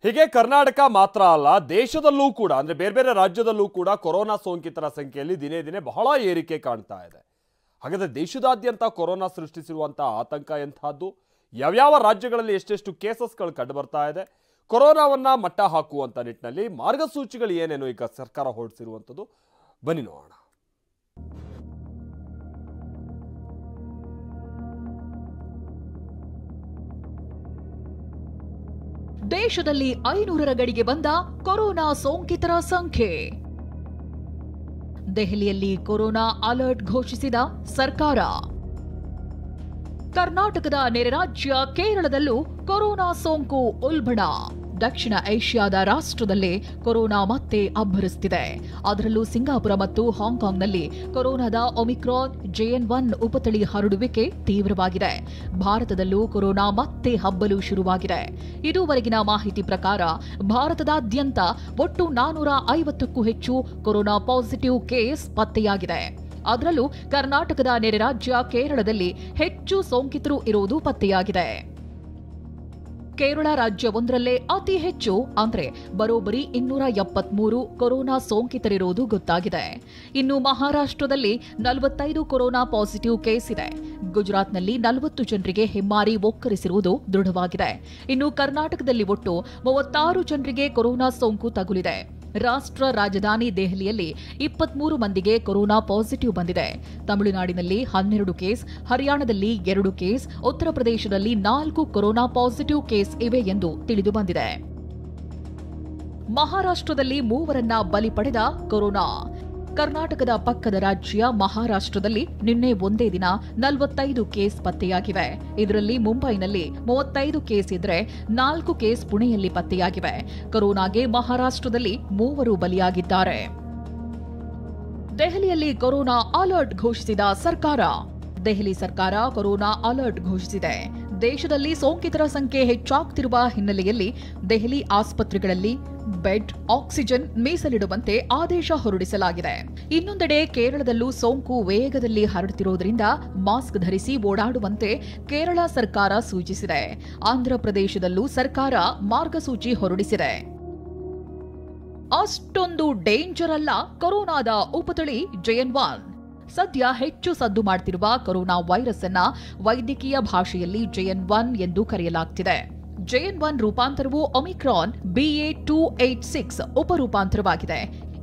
ಹೀಗೆ ಕರ್ನಾಟಕ ಮಾತ್ರ ಅಲ್ಲ, ದೇಶದಲ್ಲೂ ಕೂಡ ಅಂದ್ರೆ ಬೇರೆ ಬೇರೆ ರಾಜ್ಯದಲ್ಲೂ ಕೂಡ ಕೊರೋನಾ ಸೋಂಕಿತರ ಸಂಖ್ಯೆಯಲ್ಲಿ ದಿನೇ ದಿನೇ ಬಹಳ ಏರಿಕೆ ಕಾಣ್ತಾ ಇದೆ. ಹಾಗಾದ್ರೆ ದೇಶದಾದ್ಯಂತ ಕೊರೋನಾ ಸೃಷ್ಟಿಸಿರುವಂತಹ ಆತಂಕ ಎಂತಹದ್ದು, ಯಾವ್ಯಾವ ರಾಜ್ಯಗಳಲ್ಲಿ ಎಷ್ಟೆಷ್ಟು ಕೇಸಸ್ಗಳು ಕಂಡು ಬರ್ತಾ ಇದೆ, ಕೊರೋನಾವನ್ನ ಮಟ್ಟ ಹಾಕುವಂತ ನಿಟ್ಟಿನಲ್ಲಿ ಮಾರ್ಗಸೂಚಿಗಳು ಏನೇನು ಈಗ ಸರ್ಕಾರ ಹೊರಡಿಸಿರುವಂಥದ್ದು, ಬನ್ನಿ ನೋಡೋಣ. ದೇಶದಲ್ಲಿ 500ರ ಗಡಿಗೆ ಬಂದ ಕೊರೋನಾ ಸೋಂಕಿತರ ಸಂಖ್ಯೆ. ದೆಹಲಿಯಲ್ಲಿ ಕೊರೋನಾ ಅಲರ್ಟ್ ಘೋಷಿಸಿದ ಸರ್ಕಾರ. ಕರ್ನಾಟಕದ ನೆರೆ ರಾಜ್ಯ ಕೇರಳದಲ್ಲೂ ಕೊರೋನಾ ಸೋಂಕು ಉಲ್ಬಣ. ದಕ್ಷಿಣ ಏಷ್ಯಾದ ರಾಷ್ಟ್ರದಲ್ಲೇ ಕೊರೋನಾ ಮತ್ತೆ ಅಬ್ಬರಿಸುತ್ತಿದೆ. ಅದರಲ್ಲೂ ಸಿಂಗಾಪುರ ಮತ್ತು ಹಾಂಗ್ಕಾಂಗ್ನಲ್ಲಿ ಕೊರೋನಾದ ಒಮಿಕ್ರಾನ್ JN1 ಉಪತಳಿ ಹರಡುವಿಕೆ ತೀವ್ರವಾಗಿದೆ. ಭಾರತದಲ್ಲೂ ಕೊರೋನಾ ಮತ್ತೆ ಹಬ್ಬಲು ಶುರುವಾಗಿದೆ. ಇದುವರೆಗಿನ ಮಾಹಿತಿ ಪ್ರಕಾರ ಭಾರತದಾದ್ಯಂತ ಒಟ್ಟು 450ಕ್ಕೂ ಹೆಚ್ಚು ಕೊರೋನಾ ಪಾಸಿಟಿವ್ ಕೇಸ್ ಪತ್ತೆಯಾಗಿದೆ. ಅದರಲ್ಲೂ ಕರ್ನಾಟಕದ ನೆರೆ ರಾಜ್ಯ ಕೇರಳದಲ್ಲಿ ಹೆಚ್ಚು ಸೋಂಕಿತರು ಇರುವುದು ಪತ್ತೆಯಾಗಿದೆ. ಕೇರಳ ರಾಜ್ಯವೊಂದರಲ್ಲೇ ಅತಿ ಹೆಚ್ಚು ಅಂದ್ರೆ ಬರೋಬ್ಬರಿ 273 ಕೊರೋನಾ ಸೋಂಕಿತರಿರುವುದು ಗೊತ್ತಾಗಿದೆ. ಇನ್ನು ಮಹಾರಾಷ್ಟ್ರದಲ್ಲಿ 45 ಕೊರೋನಾ ಪಾಸಿಟಿವ್ ಕೇಸ್ ಇದೆ. ಗುಜರಾತ್ನಲ್ಲಿ 40 ಜನರಿಗೆ ಹೆಮ್ಮಾರಿ ಒಕ್ಕರಿಸಿರುವುದು ದೃಢವಾಗಿದೆ. ಇನ್ನು ಕರ್ನಾಟಕದಲ್ಲಿ ಒಟ್ಟು 36 ಜನರಿಗೆ ಕೊರೋನಾ ಸೋಂಕು ತಗುಲಿದೆ. ರಾಷ್ಟ್ರ ರಾಜಧಾನಿ ದೆಹಲಿಯಲ್ಲಿ 23 ಮಂದಿಗೆ ಕೊರೋನಾ ಪಾಸಿಟಿವ್ ಬಂದಿದೆ. ತಮಿಳುನಾಡಿನಲ್ಲಿ 12 ಕೇಸ್, ಹರಿಯಾಣದಲ್ಲಿ 2 ಕೇಸ್, ಉತ್ತರ ಪ್ರದೇಶದಲ್ಲಿ 4 ಕೊರೋನಾ ಪಾಸಿಟಿವ್ ಕೇಸ್ ಇವೆ ಎಂದು ತಿಳಿದು ಬಂದಿದೆ. ಮಹಾರಾಷ್ಟ್ರದಲ್ಲಿ 3 ಬಲಿ ಪಡೆದ ಕೊರೋನಾ. ಕರ್ನಾಟಕದ ಪಕ್ಕದ ರಾಜ್ಯ ಮಹಾರಾಷ್ಟ್ರದಲ್ಲಿ ನಿನ್ನೆ ಒಂದೇ ದಿನ 45 ಕೇಸ್ ಪತ್ತೆಯಾಗಿವೆ. ಇದರಲ್ಲಿ ಮುಂಬೈನಲ್ಲಿ 35 ಕೇಸ್ ಇದ್ರೆ 4 ಕೇಸ್ ಪುಣೆಯಲ್ಲಿ ಪತ್ತೆಯಾಗಿವೆ. ಕೊರೋನಾಗೆ ಮಹಾರಾಷ್ಟ್ರದಲ್ಲಿ 3 ಬಲಿಯಾಗಿದ್ದಾರೆ. ದೆಹಲಿಯಲ್ಲಿ ಕೊರೋನಾ ಅಲರ್ಟ್ ಘೋಷಿಸಿದ ಸರ್ಕಾರ. ದೆಹಲಿ ಸರ್ಕಾರ ಕೊರೋನಾ ಅಲರ್ಟ್ ಘೋಷಿಸಿದೆ. ದೇಶದಲ್ಲಿ ಸೋಂಕಿತರ ಸಂಖ್ಯೆ ಹೆಚ್ಚಾಗುತ್ತಿರುವ ಹಿನ್ನೆಲೆಯಲ್ಲಿ ದೆಹಲಿ ಆಸ್ಪತ್ರೆಗಳಲ್ಲಿ ಬೆಡ್, ಆಕ್ಸಿಜನ್ ಮೀಸಲಿಡುವಂತೆ ಆದೇಶ ಹೊರಡಿಸಲಾಗಿದೆ. ಇನ್ನೊಂದೆಡೆ ಕೇರಳದಲ್ಲೂ ಸೋಂಕು ವೇಗದಲ್ಲಿ ಹರಡುತ್ತಿರುವುದರಿಂದ ಮಾಸ್ಕ್ ಧರಿಸಿ ಓಡಾಡುವಂತೆ ಕೇರಳ ಸರ್ಕಾರ ಸೂಚಿಸಿದೆ. ಆಂಧ್ರಪ್ರದೇಶದಲ್ಲೂ ಸರ್ಕಾರ ಮಾರ್ಗಸೂಚಿ ಹೊರಡಿಸಿದೆ. ಅಷ್ಟೊಂದು ಡೇಂಜರ್ ಅಲ್ಲ ಕೊರೋನಾದ ಉಪತಳಿ JN1. ಸದ್ಯ ಹೆಚ್ಚು ಸದ್ದು ಮಾಡುತ್ತಿರುವ ಕೊರೋನಾ ವೈರಸ್ ಅನ್ನ ವೈದ್ಯಕೀಯ ಭಾಷೆಯಲ್ಲಿ JN1 ಎಂದು ಕರೆಯಲಾಗುತ್ತಿದೆ. JN1 ರೂಪಾಂತರವು ಒಮಿಕ್ರಾನ್ BA.2.86 ಉಪರೂಪಾಂತರವಾಗಿದೆ.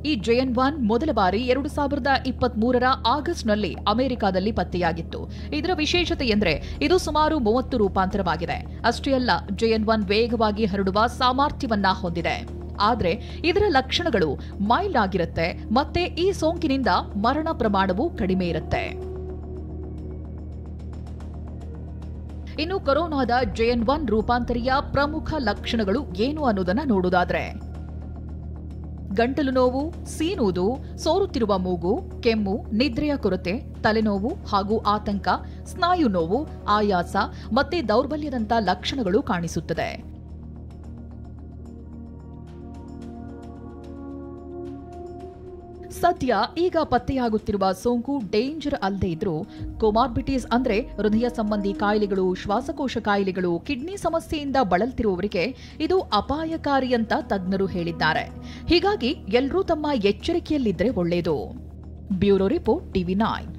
ಈ JN1 ಮೊದಲ ಬಾರಿ 2023ರ ಆಗಸ್ಟ್ನಲ್ಲಿ ಅಮೆರಿಕದಲ್ಲಿ ಪತ್ತೆಯಾಗಿತ್ತು. ಇದರ ವಿಶೇಷತೆ ಎಂದರೆ ಇದು ಸುಮಾರು 30 ರೂಪಾಂತರವಾಗಿದೆ. ಅಷ್ಟೇ ಅಲ್ಲ, JN1 ವೇಗವಾಗಿ ಹರಡುವ ಸಾಮರ್ಥ್ಯವನ್ನ ಹೊಂದಿದೆ. ಆದರೆ ಇದರ ಲಕ್ಷಣಗಳು ಮೈಲ್ಡ್ ಆಗಿರುತ್ತೆ ಮತ್ತೆ ಈ ಸೋಂಕಿನಿಂದ ಮರಣ ಪ್ರಮಾಣವು ಕಡಿಮೆ ಇರುತ್ತೆ. ಇನ್ನು ಕೊರೋನಾದ JN1 ರೂಪಾಂತರಿಯ ಪ್ರಮುಖ ಲಕ್ಷಣಗಳು ಏನು ಅನ್ನೋದನ್ನ ನೋಡುವುದಾದ್ರೆ, ಗಂಟಲು ನೋವು, ಸೀನುವುದು, ಸೋರುತ್ತಿರುವ ಮೂಗು, ಕೆಮ್ಮು, ನಿದ್ರೆಯ ಕೊರತೆ, ತಲೆನೋವು ಹಾಗೂ ಆತಂಕ, ಸ್ನಾಯು ನೋವು, ಆಯಾಸ ಮತ್ತೆ ದೌರ್ಬಲ್ಯದಂತ ಲಕ್ಷಣಗಳು ಕಾಣಿಸುತ್ತದೆ. ಸದ್ಯ ಈಗ ಪತ್ತೆಯಾಗುತ್ತಿರುವ ಸೋಂಕು ಡೇಂಜರ್ ಅಲ್ಲದೆ ಇದ್ರೂ ಕೊಮಾರ್ಬಿಟೀಸ್ ಅಂದ್ರೆ ಹೃದಯ ಸಂಬಂಧಿ ಕಾಯಿಲೆಗಳು, ಶ್ವಾಸಕೋಶ ಕಾಯಿಲೆಗಳು, ಕಿಡ್ನಿ ಸಮಸ್ಯೆಯಿಂದ ಬಳಲ್ತಿರುವವರಿಗೆ ಇದು ಅಪಾಯಕಾರಿ ಅಂತ ತಜ್ಞರು ಹೇಳಿದ್ದಾರೆ. ಹೀಗಾಗಿ ಎಲ್ಲರೂ ತಮ್ಮ ಎಚ್ಚರಿಕೆಯಲ್ಲಿದ್ರೆ ಒಳ್ಳೆಯದು. Bureau report TV9.